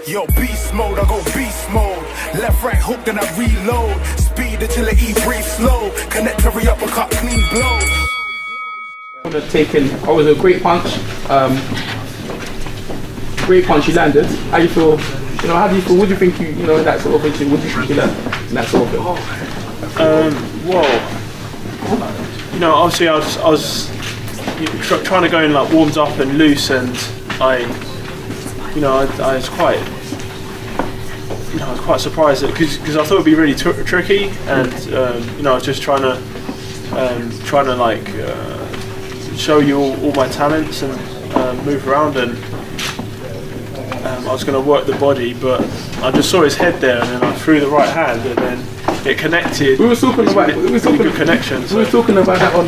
Yo, beast mode, I go beast mode. Left, right hook, then I reload. Speed agility, breathe slow. Connect every uppercut, clean blow. That was a great punch. Great punch you landed. How you feel? You know, how do you feel? What do you think in that sort of thing? What do you think you learned in that sort of thing? Well, obviously I was trying to go in like warmed up and loose, and I was quite surprised because I thought it'd be really tricky, and I was just trying to show you all my talents and move around, and I was going to work the body, but I just saw his head there, and then I threw the right hand, and then it connected. We were talking about good connection. We were talking about that on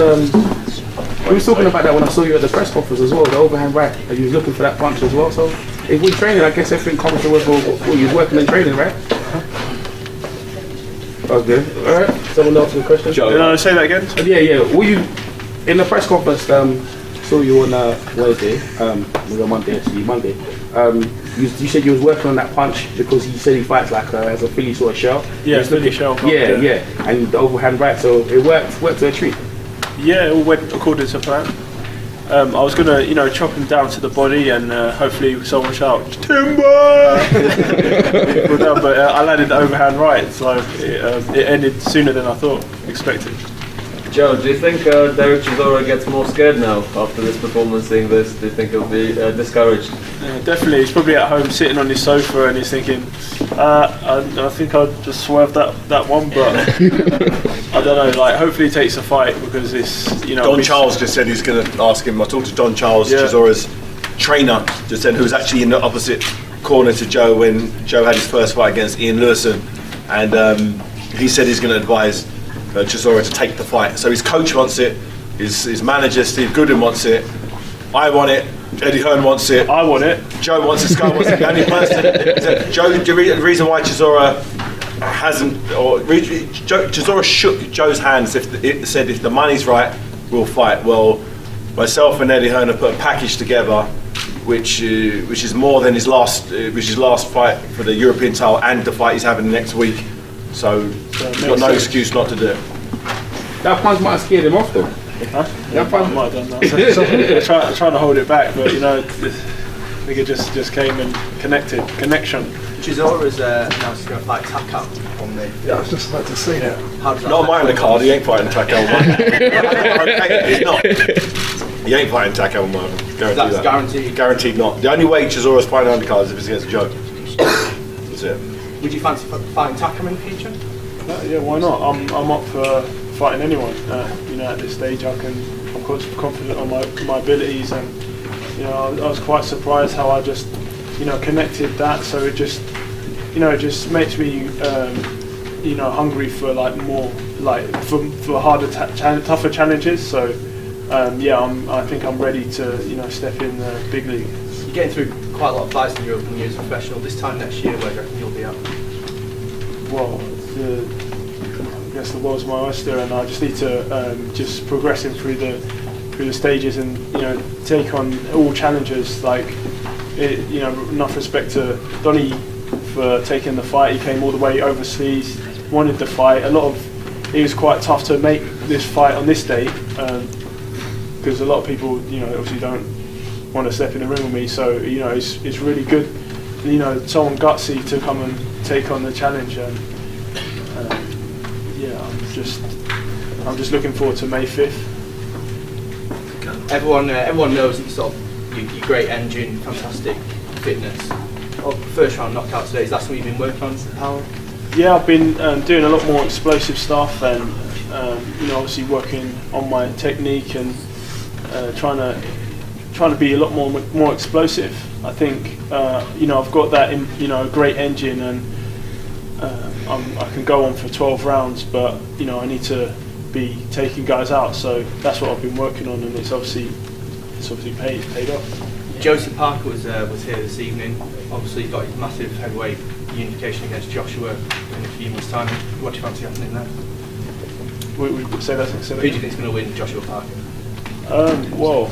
we were talking about that when I saw you at the press conference as well. The overhand right, and you was looking for that punch as well. So if we're training, I guess everything comes to what you was working and training, right? That was good. All right. Someone else with a question? Did I say that again? Yeah. Were you in the press conference? Saw you on Wednesday. It was on Monday actually. Monday. You said you was working on that punch because he said he fights like as a Philly sort of shell. Yeah, Philly shell. Yeah. And the overhand right, so it worked to a treat. Yeah, it all went according to plan. I was gonna, chop him down to the body, and hopefully someone shout "Timber!" But I landed the overhand right, so it ended sooner than I expected. Joe, do you think Derek Chisora gets more scared now after this performance, seeing this? Do you think he'll be discouraged? Yeah, definitely. He's probably at home sitting on his sofa and he's thinking, I think I'll just swerve that one, but I don't know. Like, hopefully he takes a fight because it's, Don Charles just said he's going to ask him. I talked to Don Charles, Chisora's trainer, just said, who's actually in the opposite corner to Joe when Joe had his first fight against Ian Lewison, and he said he's going to advise Chisora to take the fight. So his coach wants it, his manager Steve Goodwin wants it, I want it, Eddie Hearn wants it, I want it, Joe wants it, Sky wants it. The only person, Joe, the reason why Chisora hasn't, or Chisora shook Joe's hands if the money's right, we'll fight. Well, myself and Eddie Hearn have put a package together which is more than his last fight for the European title and the fight he's having next week. So he's got no excuse not to do it. That punch might have scared him off though. Huh? That punch might have done that. Trying to hold it back, but I think it just came and connection. Chisora's announced he's going to fight Takao on the... Yeah, I was just about to say that. Not mine on the card, he ain't fighting Takao. He's not. He ain't fighting Takao on mine. That's guaranteed? Guaranteed not. The only way Chisora's fighting undercards is if it's against Joe. That's it. Would you fancy fighting Takao in the future? Yeah, why not? I'm up for fighting anyone. At this stage, I'm confident on my abilities, and I was quite surprised how I just connected that. So it just makes me hungry for like more for harder tougher challenges. So I think I'm ready to step in the big league. You're getting through quite a lot of fights in Europe when you're a professional. This time next year, where do you reckon you'll be at? Well, I guess the world's my oyster, and I just need to just progressing through the stages and take on all challenges. Like enough respect to Donnie for taking the fight. He came all the way overseas, wanted the fight. It was quite tough to make this fight on this date because a lot of people obviously don't want to step in the ring with me. So it's really good. Someone gutsy to come and take on the challenge, and I'm just looking forward to May 5th. Everyone knows that you're great engine, fantastic fitness. First round knockout today, is that something you've been working on, Powell? Yeah, I've been doing a lot more explosive stuff, and obviously working on my technique and trying to be a lot more explosive. I think I've got that great engine, and I can go on for 12 rounds, but I need to be taking guys out. So that's what I've been working on, and it's obviously paid off. Joyce Parker was here this evening. Obviously, he's got his massive heavyweight unification against Joshua in a few months' time. What do you fancy happening there? We say that. Who do you think is going to win, Joshua Parker? Well,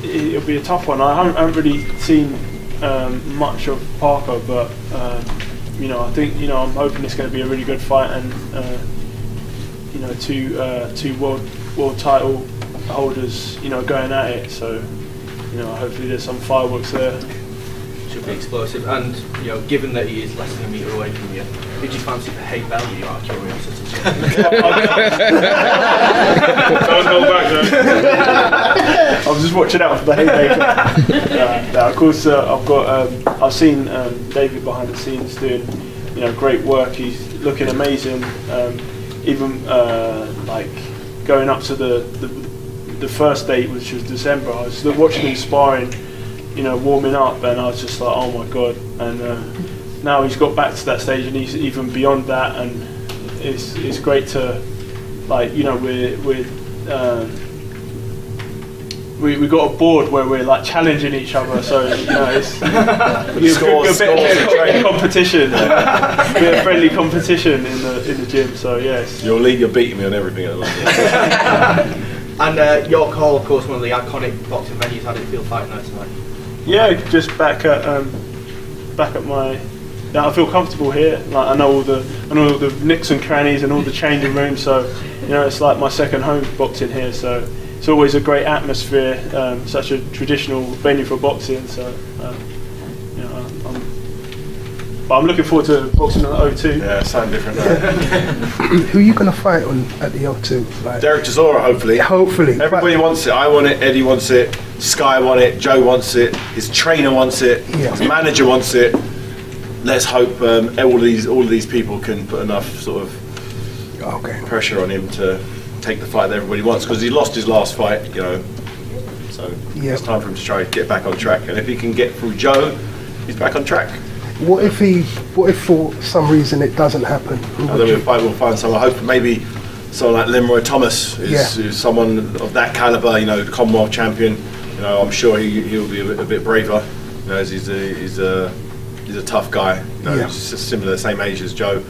it'll be a tough one. I haven't really seen much of Parker, but you know, I think, you know, I'm hoping it's going to be a really good fight, and you know, two world title holders, you know, going at it. So, you know, hopefully there's some fireworks there. Should be explosive. And, you know, given that he is less than a metre away from you, did you fancy the Haye value out of curiosity? Don't hold back, though. I was just watching out for the haymaker. Of course, I've seen David behind the scenes doing, you know, great work. He's looking amazing. Even like going up to the first date, which was December, I was watching him sparring, you know, warming up, and I was just like, oh my god. And now he's got back to that stage, and he's even beyond that, and it's great to, like, you know, we got a board where we're like challenging each other, so, you know, it's a bit of competition, a bit of friendly competition in the gym. So yes, You're beating me on everything at the moment. And York Hall, of course, one of the iconic boxing venues. How did it feel fighting there tonight? yeah, just back at my. I feel comfortable here. Like, I know all the nicks and crannies and all the changing rooms. So, you know, it's like my second home boxing here. So it's always a great atmosphere. Such a traditional venue for boxing. So, you know, I'm looking forward to boxing at O2. Yeah, something different. Who are you going to fight on at the O2? Like, Derek Chisora, hopefully. hopefully. Everybody wants it. I want it. Eddie wants it. Sky wants it. Joe wants it. His trainer wants it. Yeah. His manager wants it. Let's hope all of these people can put enough sort of Okay. pressure on him to take the fight that everybody wants, because he lost his last fight, you know. So Yeah. it's time for him to try to get back on track. And if he can get through Joe, he's back on track. What if for some reason it doesn't happen? And then we'll find someone. I hope maybe someone like Leroy Thomas, who's someone of that caliber, you know, Commonwealth champion. You know, I'm sure he'll be a bit braver. You know, as he's a tough guy. You know, Yeah. he's similar, the same age as Joe.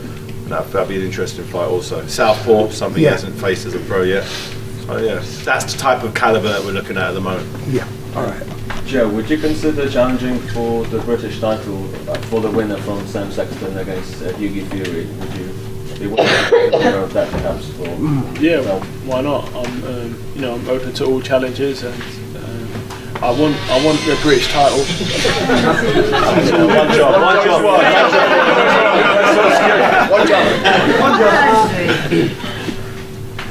And that'll be an interesting fight also. Southpaw, something he hasn't faced as a pro yet. So yeah, that's the type of caliber that we're looking at the moment. Yeah. All right. Joe, would you consider challenging for the British title for the winner from Sam Sexton against Hughie Fury? Would you be willing to consider that perhaps? Yeah, well, why not? You know, I'm open to all challenges, and I want the British title. One job.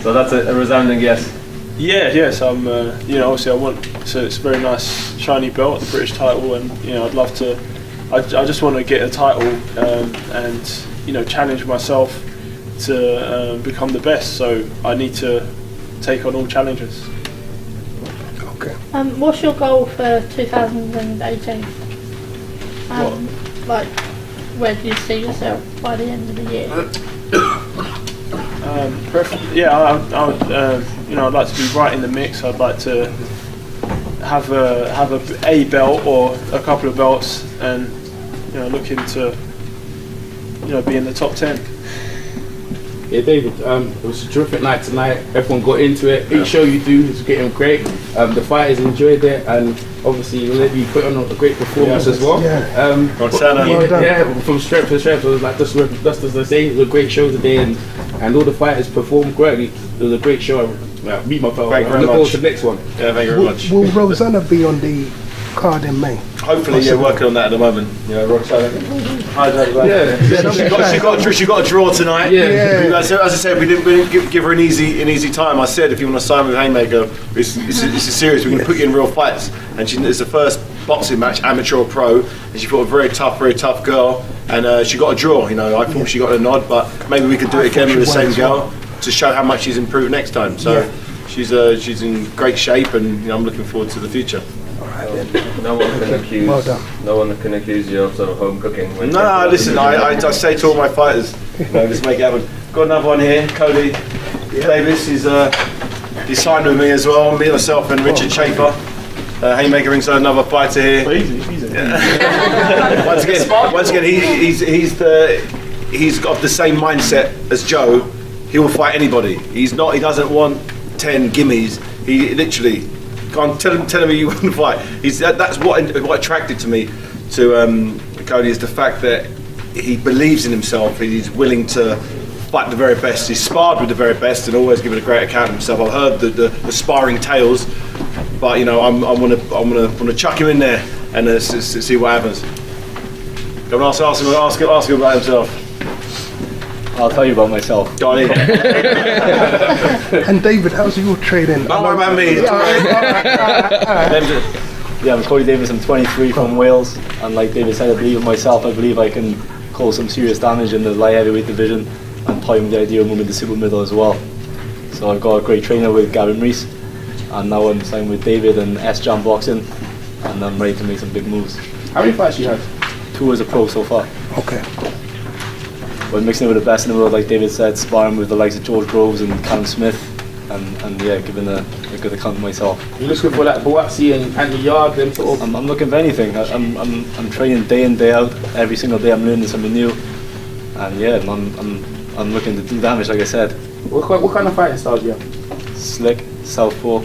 So that's a resounding yes. Yes. I'm. You know, obviously, I want. So it's a very nice shiny belt, the British title, and, you know, I'd love to. I just want to get a title, and, you know, challenge myself to become the best. So I need to take on all challenges. Okay. What's your goal for 2018? Like, where do you see yourself by the end of the year? Yeah, I would. You know, I'd like to be right in the mix. I'd like to have a belt or a couple of belts, and, you know, looking to, you know, be in the top 10. Yeah, David, it was a terrific night tonight. Everyone got into it. Each show you do is getting great. The fighters enjoyed it, and obviously you put on a great performance as well. Yeah. Ruqsana. Well done. Yeah, from strength to strength. It was like just as I say, it was a great show today, and all the fighters performed greatly. It was a great show. Meet my fellow. Thank you very Look forward much. to the next one. Yeah, thank you very much. Will Rosanna be on the card in May? Hopefully, yeah, working on that at the moment. You know, Ruqsana. She got a draw tonight. Yeah. As I said, we didn't give her an easy time. I said, if you want to sign with Haymaker, it's serious. We're going to put you in real fights. And it's the first boxing match, amateur or pro, and she fought a very tough girl. And she got a draw. You know, I thought she got a nod, but maybe we could do it again with the same girl to show how much she's improved next time. So she's in great shape, and, you know, I'm looking forward to the future. All right then. No one can accuse. Well done. No one can accuse you of sort of home cooking. No, listen, I say to all my fighters, you know, let's make it happen. Got another one here, Cody Davis. He's signed with me as well. Me, myself, and Richard Schaefer. Haymaker ringside, another fighter here. Easy. Once again, he's got the same mindset as Joe. He will fight anybody. He doesn't want 10 gimmies. He literally. Go on, tell him who you want to fight. That's what attracted to me. Cody is the fact that he believes in himself. He's willing to fight the very best. He's sparred with the very best and always given a great account of himself. I've heard the sparring tales, but you know, I'm gonna chuck him in there and see what happens. Go and ask him about himself. I'll tell you about myself. Donnie. And David, how's your training? Don't worry about me. Yeah, I'm Cody Davis, I'm 23 from Wales, and like David said, I believe in myself. I believe I can cause some serious damage in the light heavyweight division and toying the idea of moving to super middle as well. So I've got a great trainer with Gavin Rees, and now I'm signed with David and S-Jam Boxing, and I'm ready to make some big moves. How many fights you had? 2 as a pro so far. Okay. But mixing it with the best in the world, like David said, sparring with the likes of George Groves and Callum Smith, and yeah, giving a good account of myself. You're looking for like Boatsy and Andy Yard, them sort of. I'm looking for anything. I'm training day in, day out. Every single day I'm learning something new, and yeah, I'm looking to do damage, like I said. What kind of fighting styles do you have? Slick, southpaw,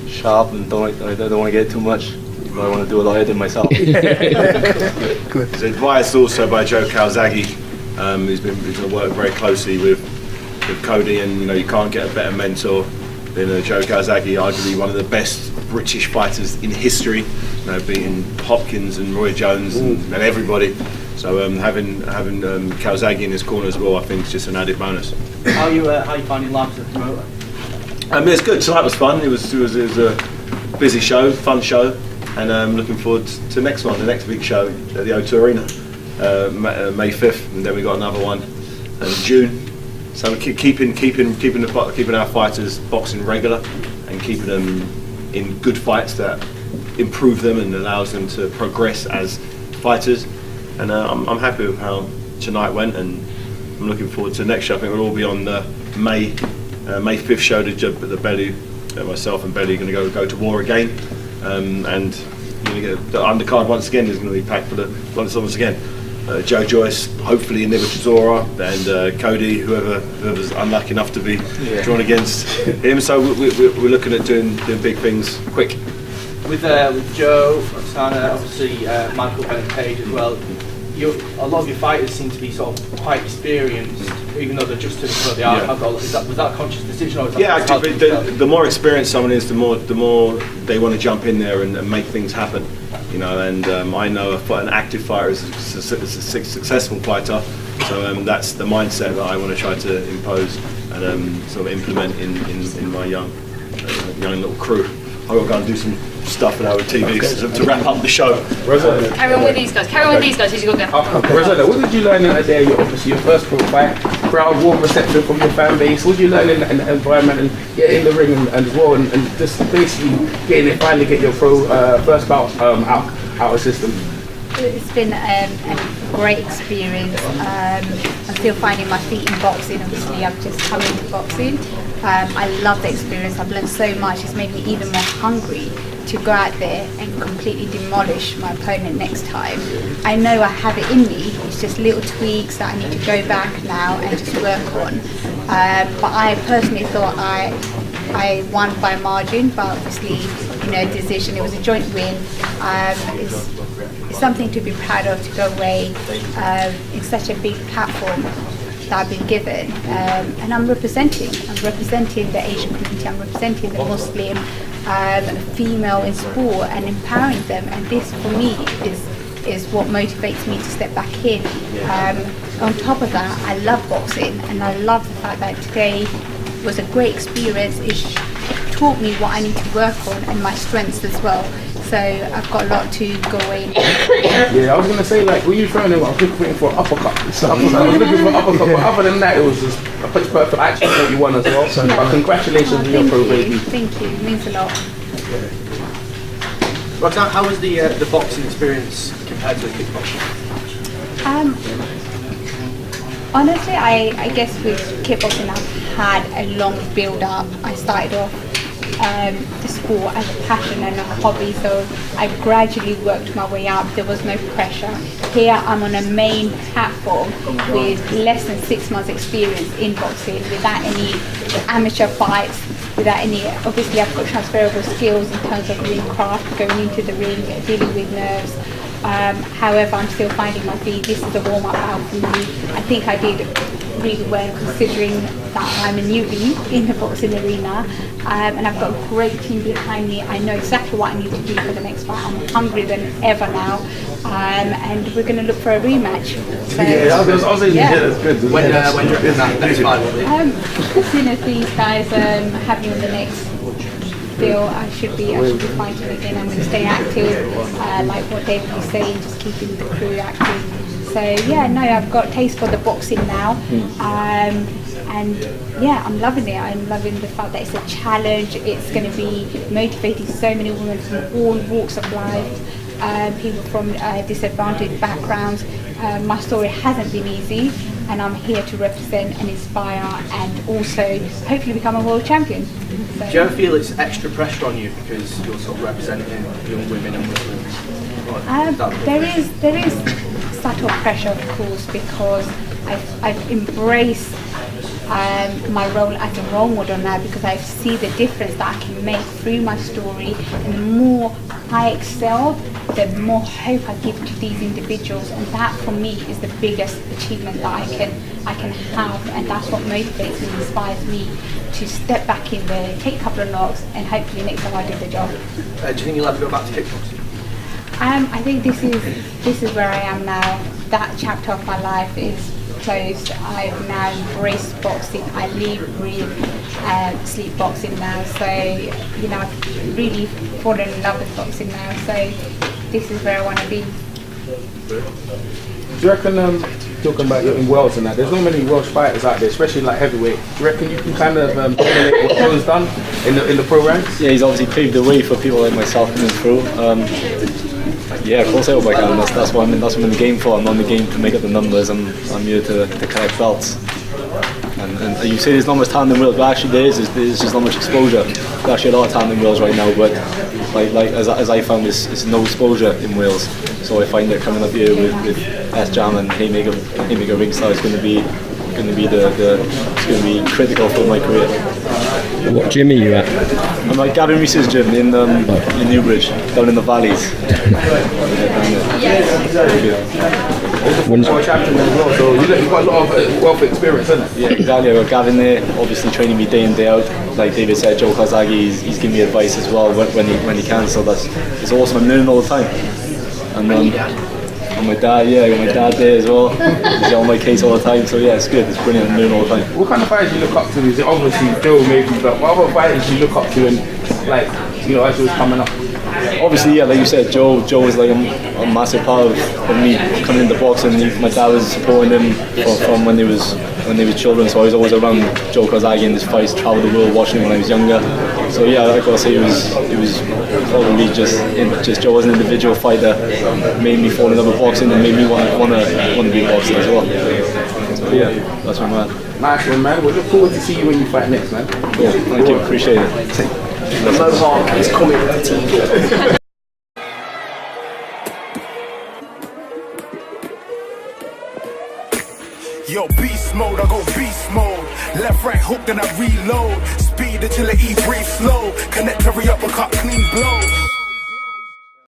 sharp, and I don't want to get too much. But I want to do a lot of it myself. Good. He's advised also by Joe Calzaghe, who's been working very closely with Cody, and you know, you can't get a better mentor than Joe Calzaghe, arguably one of the best British fighters in history, you know, beating Hopkins and Roy Jones and everybody. So having Calzaghe in his corner as well, I think is just an added bonus. How you finding life as a promoter? It's good. Tonight was fun. It was a busy show, fun show, and I'm looking forward to the next one, the next big show at the O2 Arena, May 5th, and then we got another one in June. So we're keeping our fighters boxing regular and keeping them in good fights that improve them and allows them to progress as fighters. And I'm happy with how tonight went, and I'm looking forward to the next show. I think we'll all be on the May 5th show. The Belly, myself and Belly, are going to go to war again, and you're going to get the undercard once again is going to be packed for the once again. Joyce, hopefully never Chisora, and Cody, whoever's unlucky enough to be drawn against him. So we're looking at doing big things quick. With Joe, Ruqsana, obviously Michael Bennett Page as well. A lot of your fighters seem to be sort of quite experienced, even though they're just turning pro. They are alcohol. Was that a conscious decision, or was that the more experienced someone is, the more they want to jump in there and make things happen. You know, and I know an active fighter is a successful fighter, so that's the mindset that I want to try to impose and sort of implement in my young little crew. I've got to go and do some stuff with our TV to wrap up the show. Carry on with these guys. Who's you got to go? Rosanna, what did you learn in that day? Obviously your first pro fight, crowd, warm reception from your fan base. What did you learn in the environment and in the ring and as well, and just basically finally get your pro first bout out of system? It's been a great experience. I'm still finding my feet in boxing. Obviously, I've just come into boxing. I love the experience. I've learned so much. It's made me even more hungry to go out there and completely demolish my opponent next time. I know I have it in me. It's just little tweaks that I need to go back now and just work on. But I personally thought I won by margin, but obviously, decision. It was a joint win. It's something to be proud of, to go away in such a big platform that I've been given, and I'm representing the Asian community, I'm representing the Muslim female in sport and empowering them, and this for me is what motivates me to step back in. On top of that, I love boxing, and I love the fact that today was a great experience. It taught me what I need to work on and my strengths as well. So I've got a lot to go away. Yeah, I was gonna say, like, when you throwing it, I was looking for an uppercut. So I was looking for an uppercut, but other than that, it was just a pitch perfect action that you won as well. So congratulations on your pro baby. Thank you, it means a lot. Ruqsana, how was the boxing experience compared to the kickboxing? Honestly, I guess with kickboxing I've had a long build up. I started off the sport as a passion and a hobby, so I gradually worked my way up. There was no pressure. Here I'm on a main platform with less than 6 months experience in boxing, without any amateur fights, without any, obviously I've got transferable skills in terms of ring craft, going into the ring, dealing with nerves, However, I'm still finding my feet. This is a warm-up bout for me. I think I did really well considering that I'm a newbie in the boxing arena, and I've got a great team behind me. I know exactly what I need to do for the next fight. I'm hungrier than ever now, and we're going to look for a rematch. So, I was saying, that's good. When do you reckon that next fight will be? As soon as these guys have me on the next deal, I should be fighting again. I'm going to stay active, like what David was saying, just keeping the crew active. So yeah, no, I've got a taste for the boxing now, and yeah, I'm loving it. I'm loving the fact that it's a challenge. It's going to be motivating so many women from all walks of life, people from disadvantaged backgrounds. My story hasn't been easy, and I'm here to represent and inspire, and also hopefully become a world champion. So, do you ever feel it's extra pressure on you because you're sort of representing young women and Muslims? There is subtle pressure, of course, because I've embraced my role as a role model now, because I see the difference that I can make through my story, and the more I excel, the more hope I give to these individuals, and that for me is the biggest achievement that I can have, and that's what motivates and inspires me to step back in there, take a couple of knocks, and hopefully next time I do the job. Do you think you'll ever go back to kickboxing? I think this is where I am now. That chapter of my life is closed. I've now embraced boxing. I live, breathe, sleep boxing now. So I've really fallen in love with boxing now. So this is where I want to be. Do you reckon, talking about in Wales and that, there's not many Welsh fighters out there, especially like heavyweight. Do you reckon you can kind of emulate what Joe's done in the pro ranks? Yeah, he's obviously paved the way for people like myself coming through. Yeah, of course I hope I can. That's what I'm in the game for. I'm not in the game to make up the numbers. I'm here to collect belts. And you say there's not much talent in Wales, but actually there's just not much exposure. There's actually a lot of talent in Wales right now, but like as I found, it's no exposure in Wales. So I find that coming up here with S-Jam and Haymaker Ringside is going to be critical for my career. What gym are you at? I'm at Gavin Reese's gym in Newbridge, down in the valleys. When's your champion as well, so you've got a lot of wealth of experience, isn't it? Yeah, exactly. I've got Gavin there, obviously training me day in, day out. Like David said, Joe Kozagi, he's giving me advice as well when he can, so it's awesome. I'm learning all the time. And my dad, I got my dad there as well. He's on my case all the time, so yeah, it's good. It's brilliant. I'm learning all the time. What kind of fighters do you look up to? Is it obviously Joe maybe, but what other fighters do you look up to and as he was coming up? Obviously, yeah, like you said, Joe was like a massive part of me coming into boxing. My dad was supporting him from when they was children, so I was always around Joe Kozagi in his fights, travelled the world watching him when I was younger. So yeah, I gotta say it was probably just Joe as an individual fighter made me fall in love with boxing and made me want to be a boxer as well. So yeah, that's my man. Nice one, man. We look forward to see you when you fight next, man. Cool, thank you, appreciate it. The Mohawk is coming to TV. Yo, beast mode, I go beast mode. Left, right hook, then I reload. Speed, agility, breathe slow. Connect every uppercut, clean blow.